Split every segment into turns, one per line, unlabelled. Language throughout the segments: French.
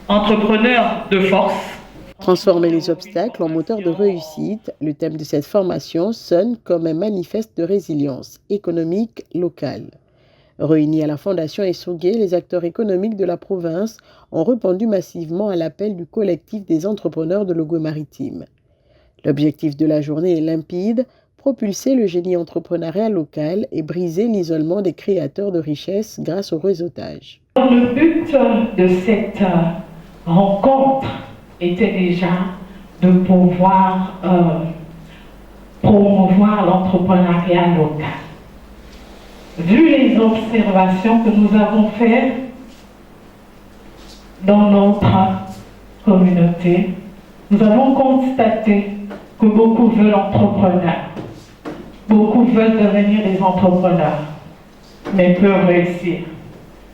entrepreneur de force.
Transformer les obstacles en moteur de réussite, le thème de cette formation sonne comme un manifeste de résilience économique locale. Réunis à la Fondation Essogué, les acteurs économiques de la province ont répondu massivement à l'appel du collectif des entrepreneurs de l'Ogooué-Maritime. L'objectif de la journée est limpide, propulser le génie entrepreneurial local et briser l'isolement des créateurs de richesses grâce au réseautage.
Le but de cette rencontre était déjà de pouvoir promouvoir l'entrepreneuriat local. Vu les observations que nous avons faites dans notre communauté, nous avons constaté que beaucoup veulent entrepreneurs. Beaucoup veulent devenir des entrepreneurs, mais peuvent réussir.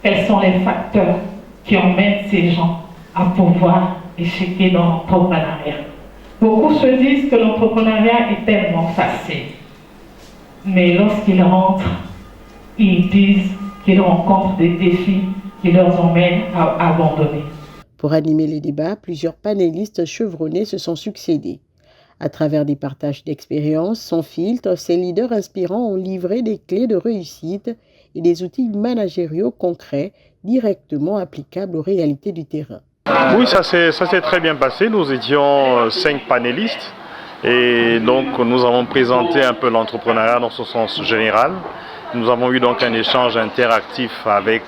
Quels sont les facteurs qui emmènent ces gens à pouvoir échouer dans l'entrepreneuriat? Beaucoup se disent que l'entrepreneuriat est tellement facile. Mais lorsqu'ils rentrent, ils disent qu'ils rencontrent des défis qui leur emmènent à abandonner.
Pour animer les débats, plusieurs panélistes chevronnés se sont succédés. À travers des partages d'expériences sans filtre, ces leaders inspirants ont livré des clés de réussite et des outils managériaux concrets directement applicables aux réalités du terrain.
Oui, ça s'est très bien passé. Nous étions 5 panélistes et donc nous avons présenté un peu l'entrepreneuriat dans son sens général. Nous avons eu donc un échange interactif avec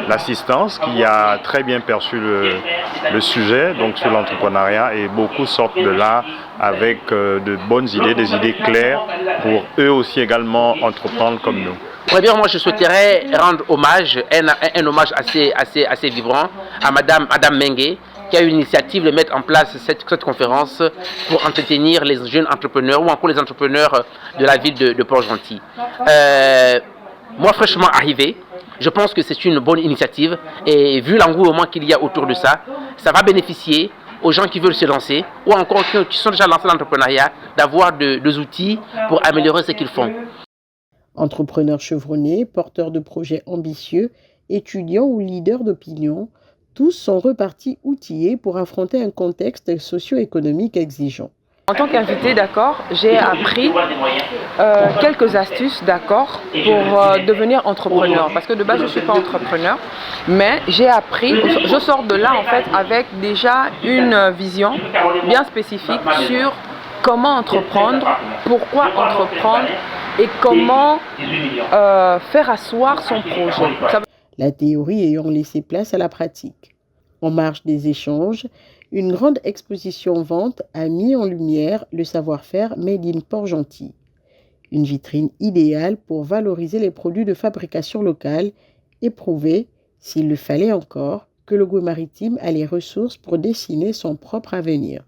l'assistance qui a très bien perçu le sujet donc sur l'entrepreneuriat, et beaucoup sortent de là avec de bonnes idées, des idées claires pour eux aussi également entreprendre comme nous.
Premièrement, moi je souhaiterais rendre hommage, un hommage assez vibrant à Madame Mengue, qui a eu l'initiative de mettre en place cette conférence pour entretenir les jeunes entrepreneurs ou encore les entrepreneurs de la ville de Port-Gentil. Moi, fraîchement arrivé, je pense que c'est une bonne initiative, et vu l'engouement qu'il y a autour de ça, ça va bénéficier aux gens qui veulent se lancer ou encore qui sont déjà lancés dans l'entrepreneuriat, d'avoir des outils pour améliorer ce qu'ils font.
Entrepreneurs chevronnés, porteurs de projets ambitieux, étudiants ou leaders d'opinion, tous sont repartis outillés pour affronter un contexte socio-économique exigeant.
En tant qu'invité, d'accord, j'ai appris quelques astuces, d'accord, pour devenir entrepreneur. Parce que de base, je ne suis pas entrepreneur, mais j'ai appris, je sors de là en fait avec déjà une vision bien spécifique sur comment entreprendre, pourquoi entreprendre et comment faire asseoir son projet.
La théorie ayant laissé place à la pratique. En marge des échanges, une grande exposition vente a mis en lumière le savoir-faire Made in Port-Gentil. Une vitrine idéale pour valoriser les produits de fabrication locale et prouver, s'il le fallait encore, que l'Ogooué-Maritime a les ressources pour dessiner son propre avenir.